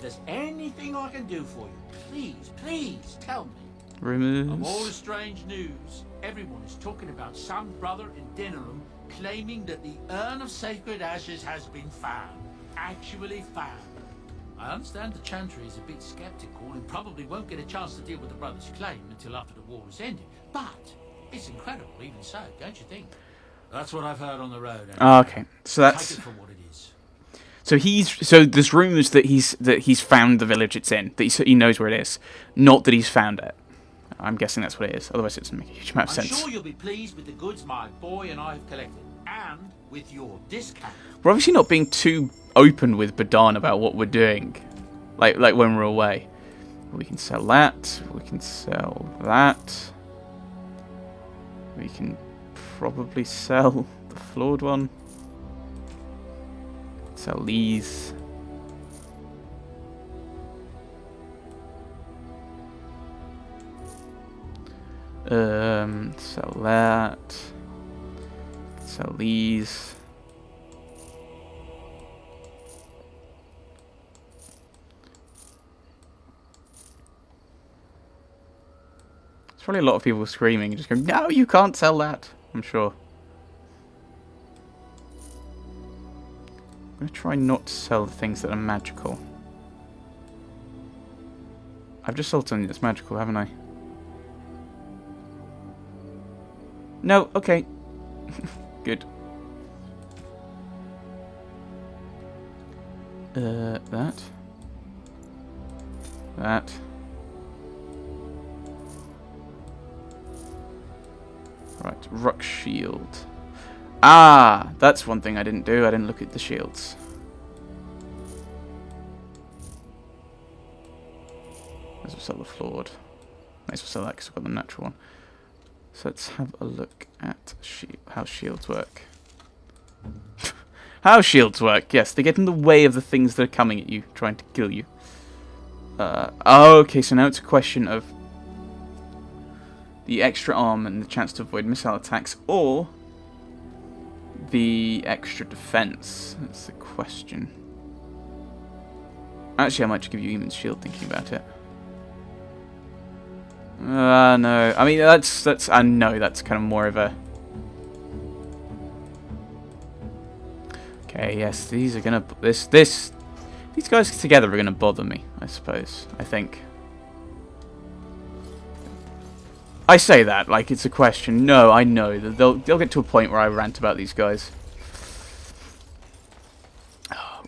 there's anything I can do for you, please tell me. Rumors. Of all the strange news, everyone is talking about some brother in Dinnerham claiming that the urn of sacred ashes has been found. Actually found. I understand the Chantry is a bit skeptical and probably won't get a chance to deal with the brother's claim until after the war is ended. But it's incredible even so, don't you think? That's what I've heard on the road. Oh, okay, so that's... Take it for what it is. So there's rumours that he's found the village it's in, that he knows where it is, not that he's found it. I'm guessing that's what it is. Otherwise, it doesn't make a huge amount of sense. I'm sure you'll be pleased with the goods my boy and I have collected, and with your discount. We're obviously not being too open with Badan about what we're doing, like when we're away. We can sell that. We can sell that. We can probably sell the flawed one. Sell these. Sell that. Sell these. There's probably a lot of people screaming and just going, "No, you can't sell that." I'm sure. I'm going to try not to sell the things that are magical. I've just sold something that's magical, haven't I? No, okay. Good. That. That. Right, rock shield. Ah, that's one thing I didn't do. I didn't look at the shields. Might as well sell the flawed. Might as well sell that because I've got the natural one. So let's have a look at how shields work. How shields work, yes. They get in the way of the things that are coming at you, trying to kill you. Okay, so now it's a question of the extra arm and the chance to avoid missile attacks, or the extra defense. That's the question. Actually, I might just give you Eamon's shield thinking about it. No. I mean, that's. I know that's kind of more of a. Okay, yes, these are gonna. These guys together are gonna bother me, I suppose. I think. I say that like it's a question. No, I know that they'll get to a point where I rant about these guys.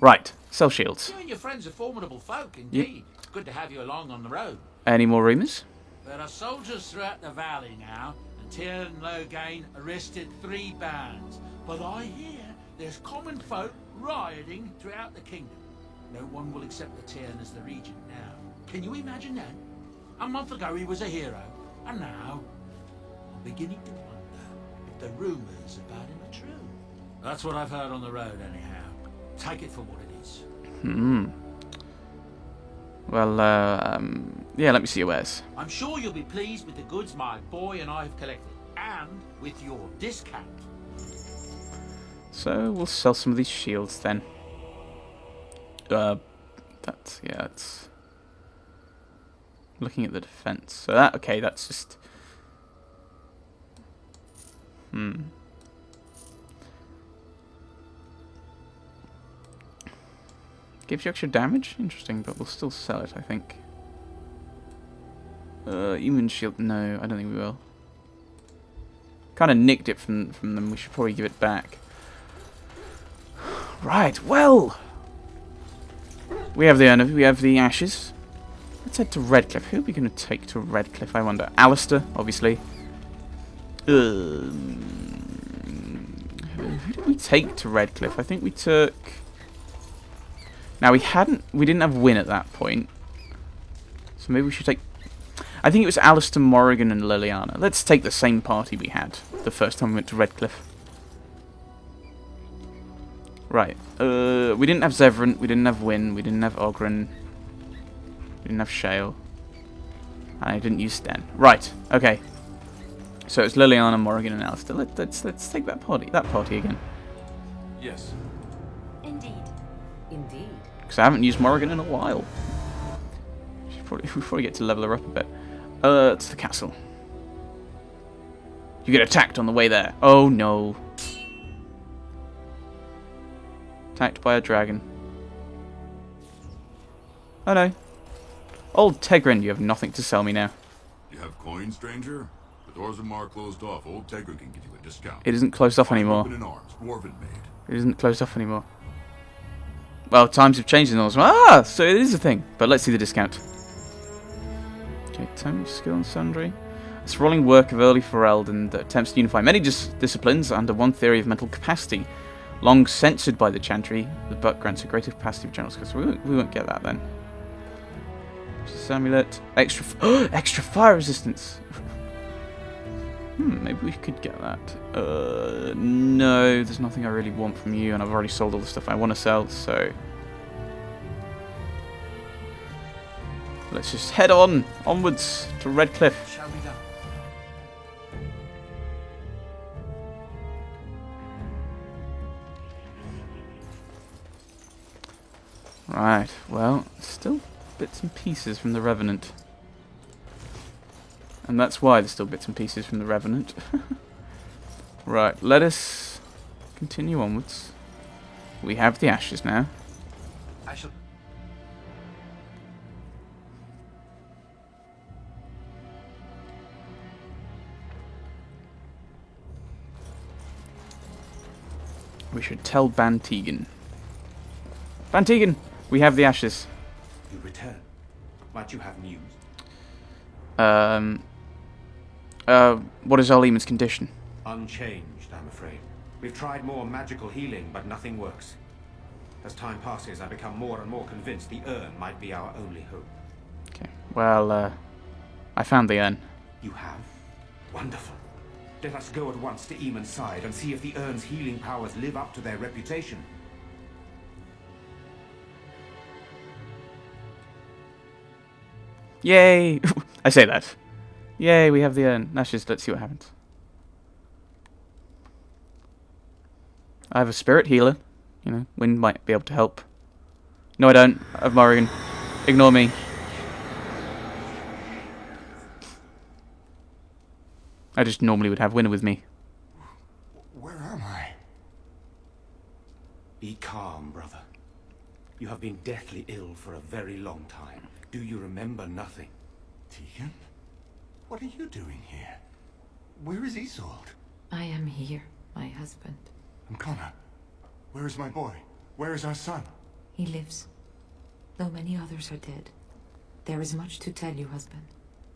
Right, sell shields. You and your friends are formidable folk, indeed. It's good to have you along on the road. Any more rumours? There are soldiers throughout the valley now, and Tyr and Loghain arrested 3 bands. But I hear there's common folk rioting throughout the kingdom. No one will accept the Tyrn as the regent now. Can you imagine that? A month ago he was a hero, and now I'm beginning to wonder if the rumours about him are true. That's what I've heard on the road, anyhow. Take it for what it is. Well, yeah, let me see your wares. I'm sure you'll be pleased with the goods my boy and I have collected, and with your discount. So, we'll sell some of these shields then. That's, yeah, it's... Looking at the defense. So that, okay, that's just... Gives you extra damage? Interesting, but we'll still sell it, I think. Eamon shield, no, I don't think we will. Kind of nicked it from them, we should probably give it back. Right, well! We have the ashes. Let's head to Redcliffe. Who are we going to take to Redcliffe, I wonder? Alistair, obviously. Who did we take to Redcliffe? I think we took... Now, we didn't have Win at that point. So maybe we should take... I think it was Alistair, Morrigan, and Liliana. Let's take the same party we had the first time we went to Redcliffe. Right. We didn't have Zevran, we didn't have Win, we didn't have Ogren. We didn't have Shale. And I didn't use Sten. Right, okay. So it's Liliana, Morrigan, and Alistair. Let's take that party again. Yes. Indeed. Because I haven't used Morrigan in a while. we probably get to level her up a bit. It's the castle. You get attacked on the way there. Oh no. Attacked by a dragon. Oh no. Old Tegrin, you have nothing to sell me now. You have coin, stranger? The doors of Mar closed off. Old Tegrin can give you a discount. It isn't closed off anymore. Open in arms, dwarven made. It isn't closed off anymore. Well, times have changed in those. Ah, so it is a thing. But let's see the discount. Okay, tome skill and sundry. A sprawling work of early Ferelden that attempts to unify many disciplines under one theory of mental capacity. Long censored by the Chantry, the book grants a greater capacity of general skills. We won't get that then. Amulet. Extra fire resistance. Maybe we could get that. No, there's nothing I really want from you, and I've already sold all the stuff I want to sell, so... Let's just head onwards to Redcliffe. Shall we go? Right, well, still bits and pieces from the Revenant. And that's why there's still bits and pieces from the Revenant. Right, let us continue onwards. We have the ashes now. I shall... We should tell Bantegan. Bantegan, we have the ashes. You return. Might you have news? What is Eamon's condition? Unchanged, I'm afraid. We've tried more magical healing, but nothing works. As time passes, I become more and more convinced the urn might be our only hope. Okay, well, I found the urn. You have? Wonderful. Let us go at once to Eamon's side and see if the urn's healing powers live up to their reputation. Yay! I say that. Yay, we have the urn. Let's see what happens. I have a spirit healer. You know, Wind might be able to help. No, I don't. I have Morrigan. Ignore me. I just normally would have Winner with me. Where am I? Be calm, brother. You have been deathly ill for a very long time. Do you remember nothing? Tegan? What are you doing here? Where is Isolde? I am here, my husband. And Connor? Where is my boy? Where is our son? He lives, though many others are dead. There is much to tell you, husband.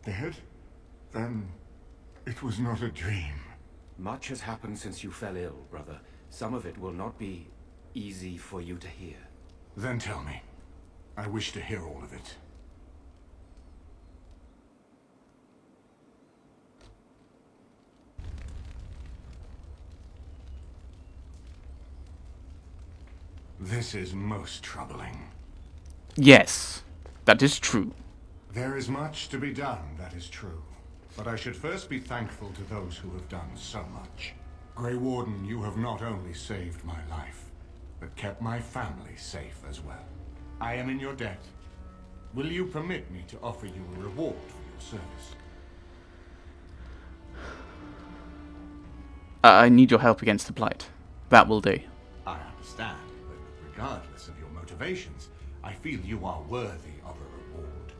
Dead? Then it was not a dream. Much has happened since you fell ill, brother. Some of it will not be easy for you to hear. Then tell me. I wish to hear all of it. This is most troubling. Yes, that is true. There is much to be done, that is true. But I should first be thankful to those who have done so much. Grey Warden, you have not only saved my life, but kept my family safe as well. I am in your debt. Will you permit me to offer you a reward for your service? I need your help against the Blight. That will do. I understand, but regardless of your motivations, I feel you are worthy of a reward.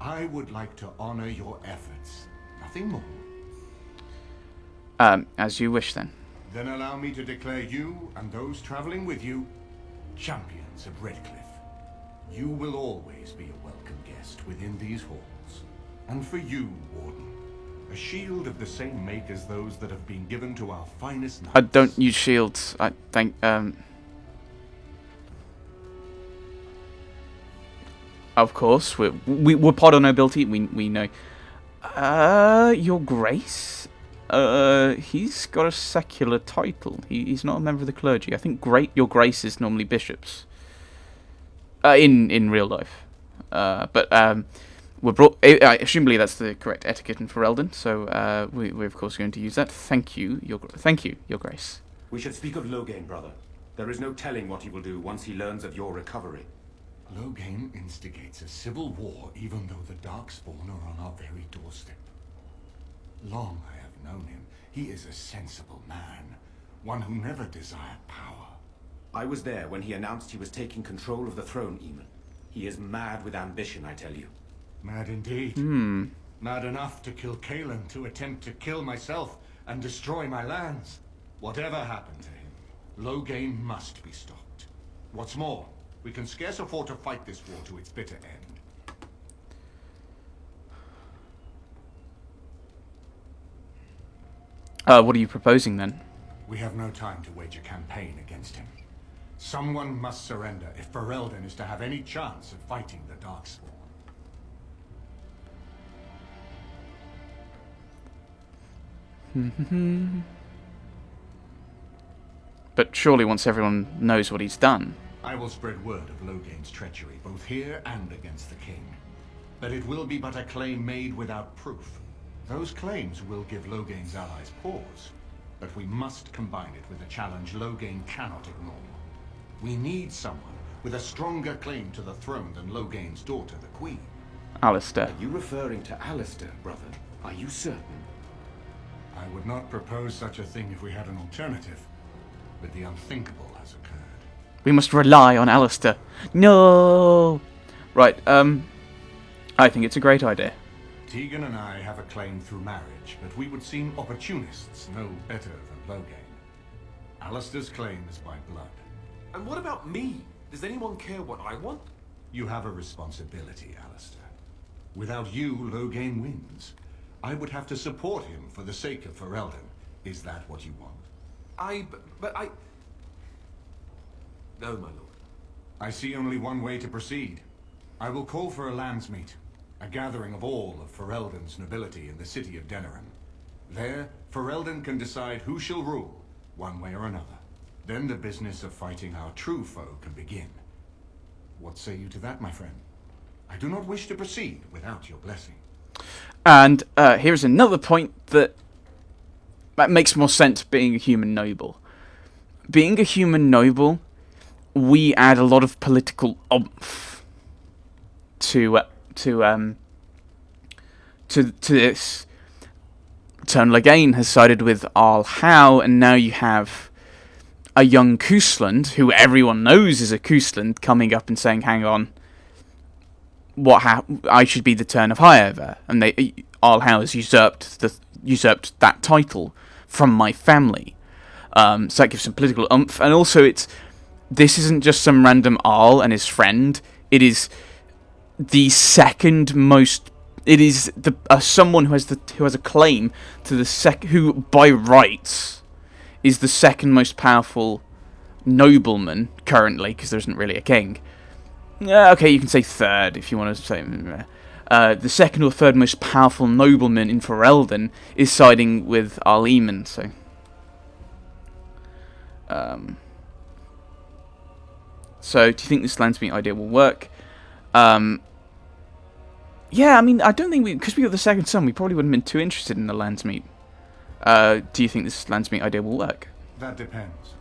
I would like to honor your efforts. Nothing more. As you wish then. Then allow me to declare you and those traveling with you champions of Redcliffe. You will always be a welcome guest within these halls. And for you, Warden, a shield of the same make as those that have been given to our finest knights. I don't use shields. I think, Of course, we're part of nobility. We know. Your Grace. He's got a secular title. He's not a member of the clergy. I think Your Grace is normally bishops. In real life. But we're brought. I assumably that's the correct etiquette in Ferelden. So we're of course going to use that. Thank you, Your Grace. We should speak of Loghain, brother. There is no telling what he will do once he learns of your recovery. Loghain instigates a civil war even though the Darkspawn are on our very doorstep. Long I have known him. He is a sensible man, one who never desired power. I was there when he announced he was taking control of the throne, Eamon. He is mad with ambition, I tell you. Mad indeed. Mad enough to kill Kaelan, to attempt to kill myself and destroy my lands. Whatever happened to him, Loghain must be stopped. What's more, we can scarce afford to fight this war to its bitter end. What are you proposing then? We have no time to wage a campaign against him. Someone must surrender if Ferelden is to have any chance of fighting the Darkspawn. But surely once everyone knows what he's done. I will spread word of Loghain's treachery, both here and against the king. But it will be but a claim made without proof. Those claims will give Loghain's allies pause. But we must combine it with a challenge Loghain cannot ignore. We need someone with a stronger claim to the throne than Loghain's daughter, the Queen. Alistair. Are you referring to Alistair, brother? Are you certain? I would not propose such a thing if we had an alternative. But the unthinkable has occurred. We must rely on Alistair. No! Right, I think it's a great idea. Tegan and I have a claim through marriage, but we would seem opportunists no better than Loghain. Alistair's claim is by blood. And what about me? Does anyone care what I want? You have a responsibility, Alistair. Without you, Loghain wins. I would have to support him for the sake of Ferelden. Is that what you want? No, my lord. I see only one way to proceed. I will call for a landsmeet, a gathering of all of Ferelden's nobility in the city of Denerim. There, Ferelden can decide who shall rule, one way or another. Then the business of fighting our true foe can begin. What say you to that, my friend? I do not wish to proceed without your blessing. And here's another point that makes more sense being a human noble. Being a human noble, we add a lot of political oomph to this. Turn Loghain has sided with Arl Howe, and now you have a young Cousland, who everyone knows is a Cousland, coming up and saying, "Hang on, I should be the Turn of Highover," and Arl Howe has usurped that title from my family. So that gives some political oomph, and also this isn't just some random Arl and his friend. It is the second most. It is someone who has a claim to who by rights is the second most powerful nobleman currently, because there isn't really a king. Okay, you can say third if you want to say. The second or third most powerful nobleman in Ferelden is siding with Arl Eamon, so. So, do you think this landsmeet idea will work? Yeah, I mean, I don't think because we got the second son, we probably wouldn't have been too interested in the landsmeet. Do you think this landsmeet idea will work? That depends.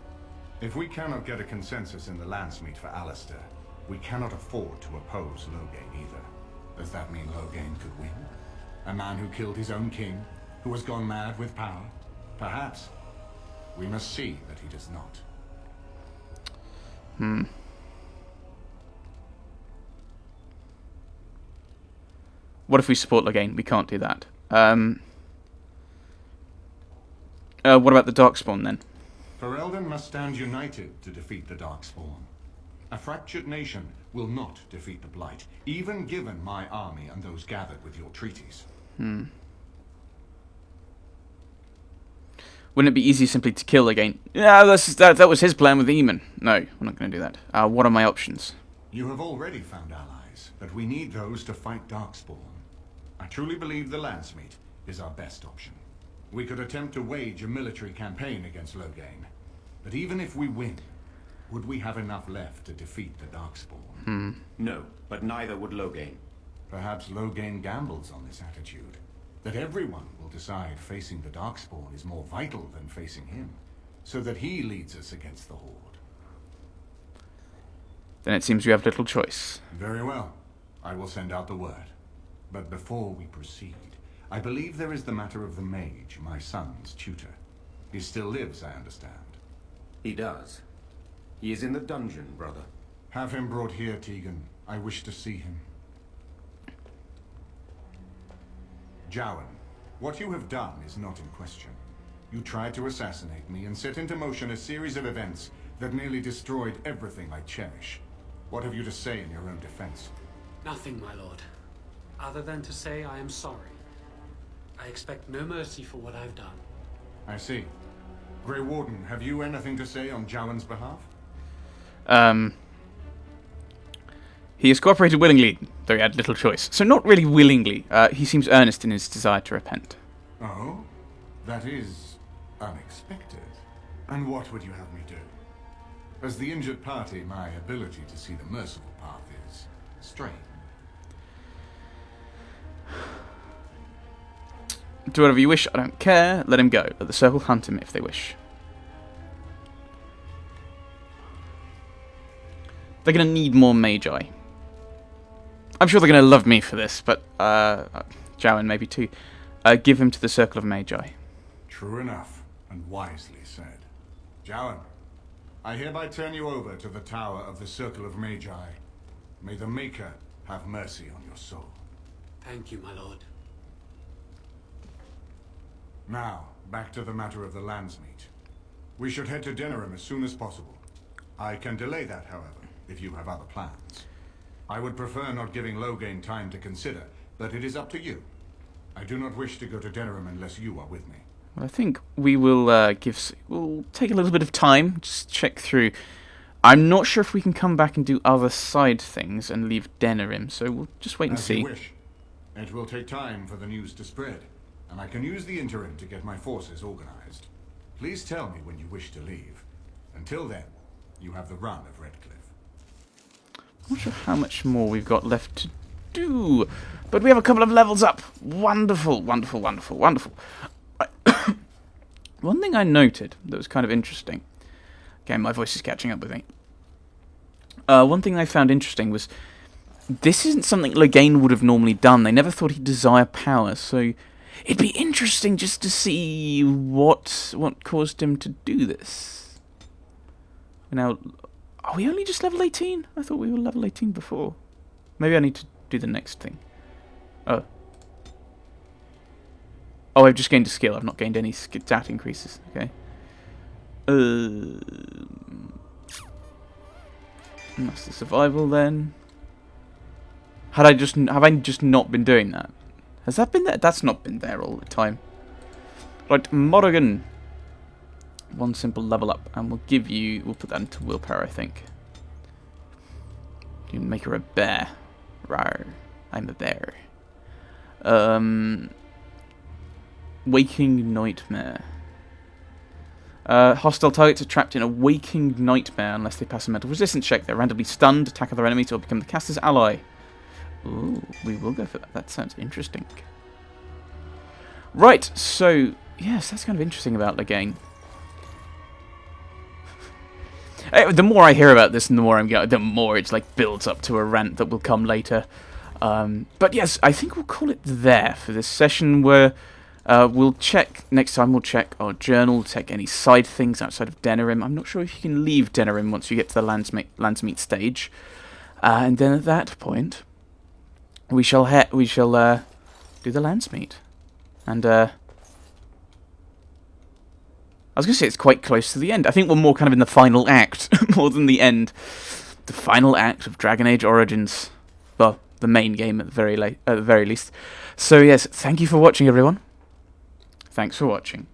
If we cannot get a consensus in the landsmeet for Alistair, we cannot afford to oppose Loghain either. Does that mean Loghain could win? A man who killed his own king, who has gone mad with power? Perhaps. We must see that he does not. What if we support Loghain? We can't do that. What about the Darkspawn then? Ferelden must stand united to defeat the Darkspawn. A fractured nation will not defeat the Blight, even given my army and those gathered with your treaties. Wouldn't it be easy simply to kill Loghain? Yeah, that was his plan with Eamon. No, we're not going to do that. What are my options? You have already found allies, but we need those to fight Darkspawn. I truly believe the landsmeet is our best option. We could attempt to wage a military campaign against Loghain, but even if we win, would we have enough left to defeat the Darkspawn? No, but neither would Loghain. Perhaps Loghain gambles on this attitude, that everyone will decide facing the Darkspawn is more vital than facing him, so that he leads us against the Horde. Then it seems we have little choice. Very well. I will send out the word. But before we proceed, I believe there is the matter of the mage, my son's tutor. He still lives, I understand. He does. He is in the dungeon, brother. Have him brought here, Tegan. I wish to see him. Jowan, what you have done is not in question. You tried to assassinate me and set into motion a series of events that nearly destroyed everything I cherish. What have you to say in your own defense? Nothing, my lord. Other than to say I am sorry. I expect no mercy for what I've done. I see. Grey Warden, have you anything to say on Jowan's behalf? He has cooperated willingly, though he had little choice. So not really willingly. He seems earnest in his desire to repent. Oh? That is unexpected. And what would you have me do? As the injured party, my ability to see the merciful path is strained. Do whatever you wish, I don't care. Let him go. Let the circle hunt him if they wish. They're going to need more Magi. I'm sure they're going to love me for this, but Jowan maybe too. Give him to the Circle of Magi. True enough, and wisely said. Jowan, I hereby turn you over to the Tower of the Circle of Magi. May the Maker have mercy on your soul. Thank you, my lord. Now, back to the matter of the Landsmeet. We should head to Denerim as soon as possible. I can delay that, however, if you have other plans. I would prefer not giving Loghain time to consider, but it is up to you. I do not wish to go to Denerim unless you are with me. Well, I think we will we'll take a little bit of time, just check through. I'm not sure if we can come back and do other side things and leave Denerim, so we'll just wait and As see. you wish. It will take time for the news to spread, and I can use the interim to get my forces organized. Please tell me when you wish to leave. Until then, you have the run of Redcliffe. I'm not sure how much more we've got left to do, but we have a couple of levels up. Wonderful, wonderful, wonderful, wonderful. One thing I noted that was kind of interesting. Okay, my voice is catching up with me. One thing I found interesting was this isn't something Loghain would have normally done. They never thought he'd desire power, so it'd be interesting just to see what caused him to do this. Now, are we only just level 18? I thought we were level 18 before. Maybe I need to do the next thing. Oh. Oh, I've just gained a skill. I've not gained any stat increases. Okay. Master survival then. Have I just not been doing that? Has that been there? That's not been there all the time. Right, Morrigan. One simple level up, and we'll put that into willpower, I think. You can make her a bear. Rawr. I'm a bear. Waking Nightmare. Hostile targets are trapped in a waking nightmare unless they pass a mental resistance check. They're randomly stunned, attack other enemies, or become the caster's ally. Ooh, we will go for that. That sounds interesting. Right, so, yes, that's kind of interesting about Loghain. The more I hear about this and the more the more it's like builds up to a rant that will come later. But yes, I think we'll call it there for this session where we'll check, next time we'll check our journal, check any side things outside of Denerim. I'm not sure if you can leave Denerim once you get to the Landsmeet stage. And then at that point, we shall do the Landsmeet. And I was going to say it's quite close to the end. I think we're more kind of in the final act, more than the end. The final act of Dragon Age Origins. Well, the main game at the very least. So yes, thank you for watching, everyone. Thanks for watching.